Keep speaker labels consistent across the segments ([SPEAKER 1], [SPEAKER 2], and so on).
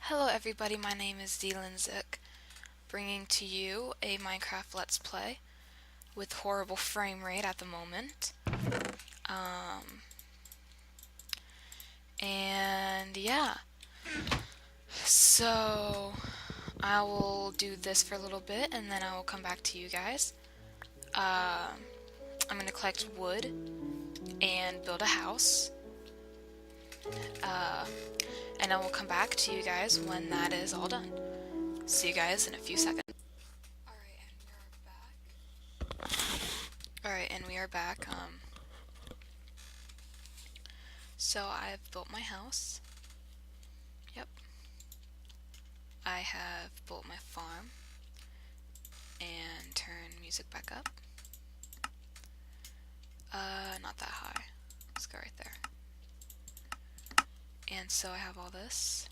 [SPEAKER 1] Hello everybody, my name is Zylenxeque, bringing to you a Minecraft Let's Play with horrible frame rate at the moment. And yeah, so I will do this for a little bit and then I will come back to you guys. I'm going to collect wood and build a house. And I will come back to you guys when that is all done. See you guys in a few seconds. Alright, and we are back. So I've built my house. Yep. I have built my farm. And turn music back up. Not that high. Let's go right there. And so I have all this.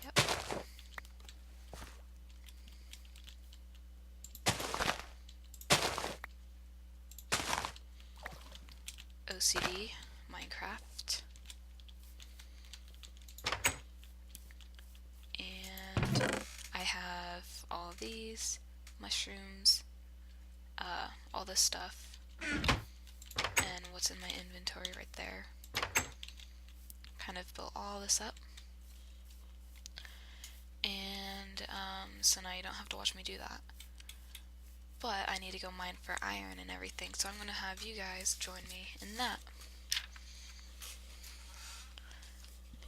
[SPEAKER 1] Yep. OCD, Minecraft. And I have all of these, mushrooms, all this stuff, and what's in my inventory right there. Kind of built all this up. And so now you don't have to watch me do that. But I need to go mine for iron and everything, so I'm going to have you guys join me in that.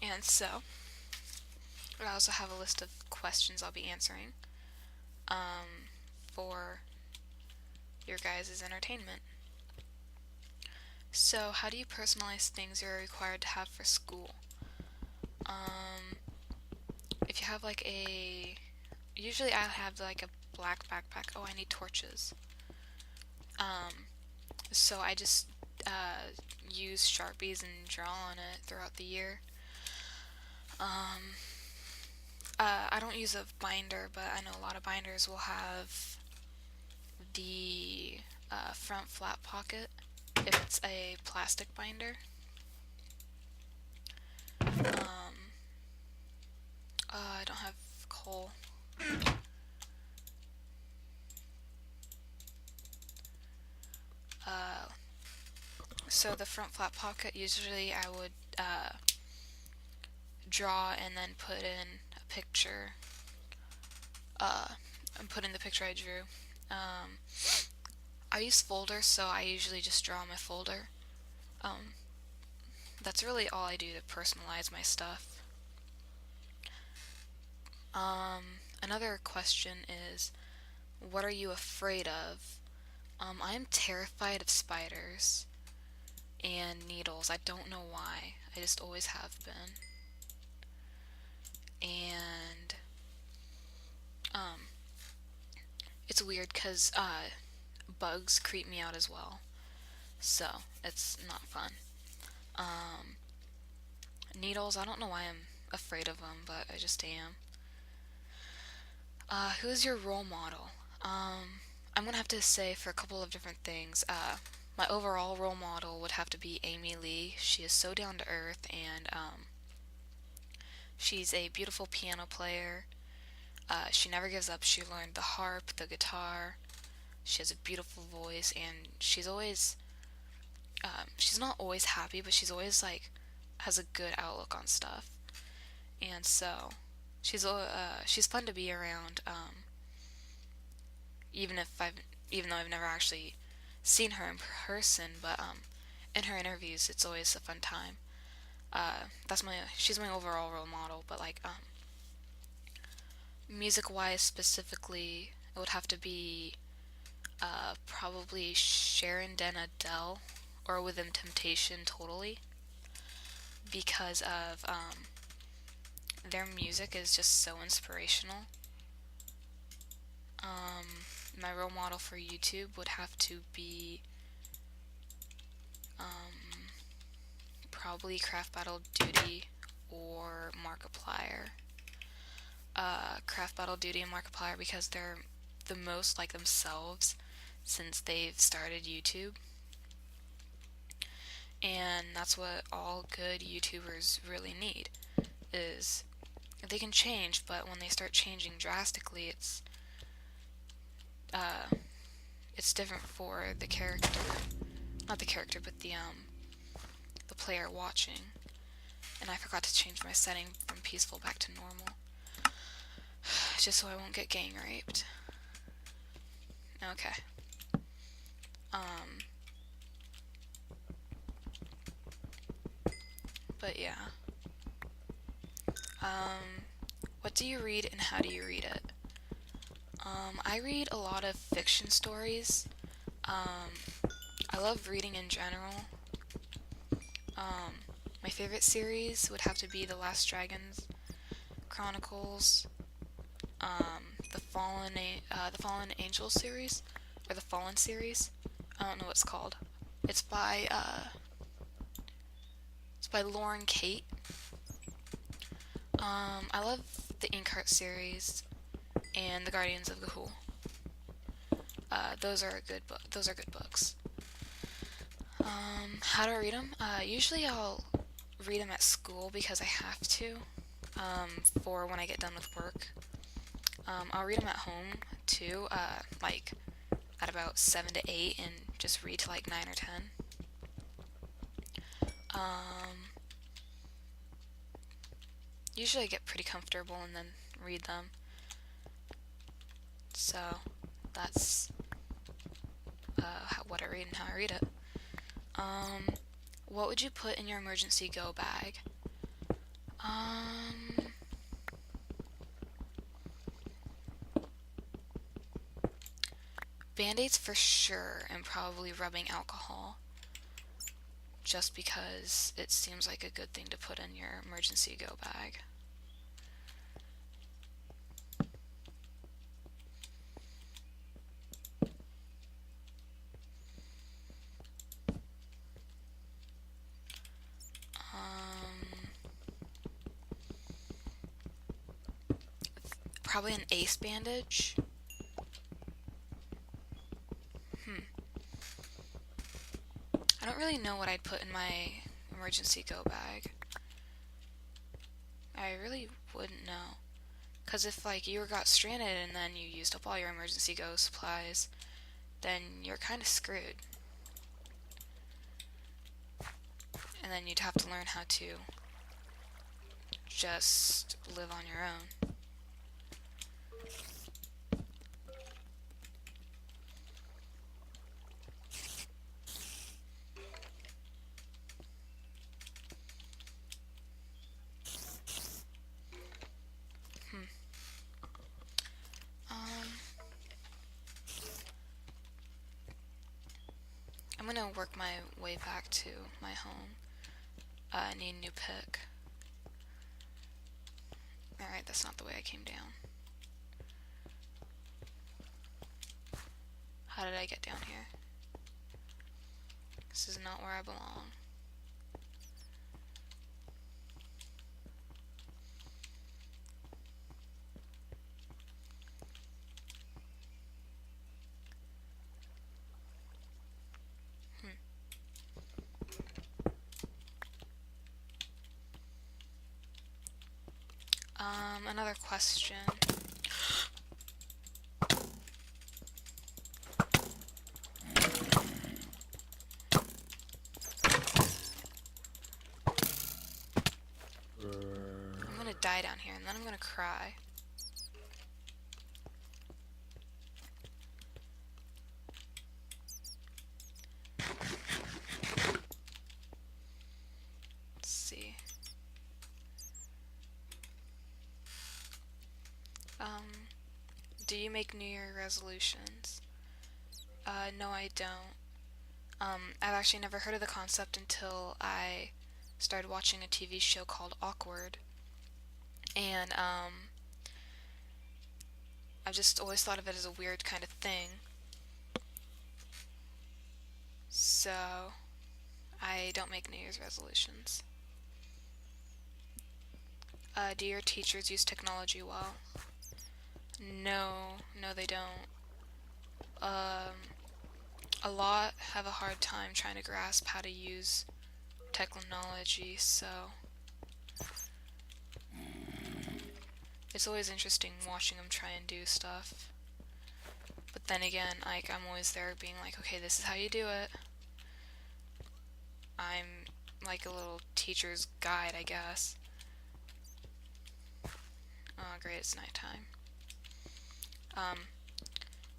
[SPEAKER 1] And so, I also have a list of questions I'll be answering for your guys' entertainment. So, how do you personalize things you're required to have for school? If you have like usually I have like a black backpack. Oh, I need torches. So I just use Sharpies and draw on it throughout the year. I don't use a binder, but I know a lot of binders will have the front flat pocket if it's a plastic binder. I don't have coal. So the front flat pocket, usually I would draw and then put in a picture. And put in the picture I drew. I use folders, so I usually just draw my folder. That's really all I do to personalize my stuff. Another question is, what are you afraid of? I am terrified of spiders and needles. I don't know why. I just always have been. And it's weird because bugs creep me out as well. So it's not fun. Needles, I don't know why I'm afraid of them, but I just am. Who's your role model? I'm gonna have to say for a couple of different things. My overall role model would have to be Amy Lee. She is so down to earth, and she's a beautiful piano player. She never gives up. She learned the harp, the guitar. She has a beautiful voice, and she's not always happy, but she's always like has a good outlook on stuff. And so she's fun to be around. Even though I've never actually seen her in person, but in her interviews, it's always a fun time. She's my overall role model, but like music-wise specifically, it would have to be probably Sharon Den Adele or Within Temptation totally, because of their music is just so inspirational. My role model for YouTube would have to be probably Craft Battle Duty or Markiplier. Craft Battle Duty and Markiplier because they're the most like themselves since they've started YouTube. And that's what all good YouTubers really need, is they can change, but when they start changing drastically, uh, it's different for the character, not the character, but the player watching. And I forgot to change my setting from peaceful back to normal, just so I won't get gang raped. Okay. Um, but yeah. What do you read and how do you read it? I read a lot of fiction stories. I love reading in general. My favorite series would have to be The Last Dragons Chronicles, the Fallen Angel series, or the Fallen series. I don't know what it's called. It's by Lauren Kate. I love the Inkheart series and the Guardians of Ga'Hoole. Those are good books. How do I read them? Usually I'll read them at school because I have to. For when I get done with work. I'll read them at home too, like at about 7 to 8, and just read to like 9 or 10. Usually I get pretty comfortable and then read them. So that's what I read and how I read it. What would you put in your emergency go bag? Band-Aids for sure, and probably rubbing alcohol. Just because it seems like a good thing to put in your emergency go bag. Probably an ace bandage. I don't really know what I'd put in my emergency go bag. I really wouldn't know. Because if, like, you got stranded and then you used up all your emergency go supplies, then you're kind of screwed. And then you'd have to learn how to just live on your own. I'm gonna work my way back to my home. I need a new pick. Alright, that's not the way I came down. How did I get down here? This is not where I belong. Another question. I'm gonna die down here and then I'm gonna cry. Let's see. Do you make New Year resolutions? No, I don't. I've actually never heard of the concept until I started watching a TV show called Awkward. And, I've just always thought of it as a weird kind of thing. So, I don't make New Year's resolutions. Do your teachers use technology well? No, they don't. A lot have a hard time trying to grasp how to use technology, so it's always interesting watching them try and do stuff. But then again, like, I'm always there being like, okay, this is how you do it. I'm like a little teacher's guide, I guess. Oh, great, it's nighttime.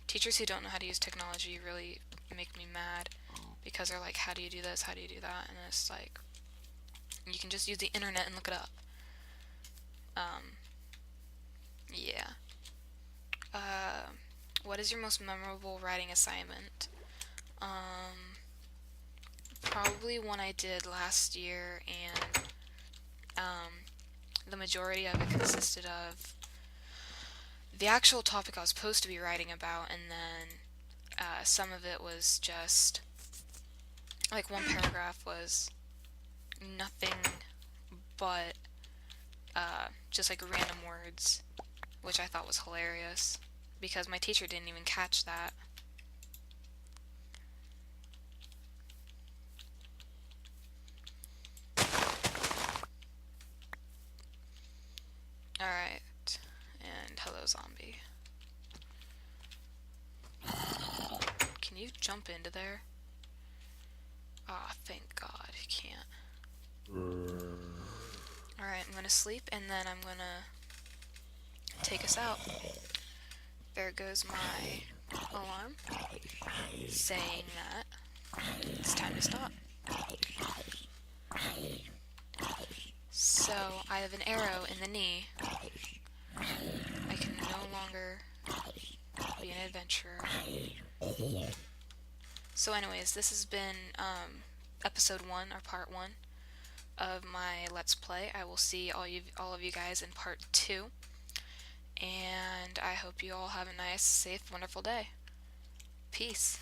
[SPEAKER 1] Teachers who don't know how to use technology really make me mad because they're like, how do you do this? How do you do that? And it's like, you can just use the internet and look it up. Yeah. What is your most memorable writing assignment? Probably one I did last year, and the majority of it consisted of the actual topic I was supposed to be writing about, and then some of it was just, like, one paragraph was nothing but just like random words, which I thought was hilarious because my teacher didn't even catch that. Alright, and hello zombie. Can you jump into there? Ah, oh, thank God, you can't. Alright, I'm gonna sleep and then I'm gonna take us out. There goes my alarm saying that it's time to stop. So, I have an arrow in the knee. I can no longer be an adventurer. So anyways, this has been episode 1, or part 1 of my Let's Play. I will see all of you guys in part 2. And I hope you all have a nice, safe, wonderful day. Peace.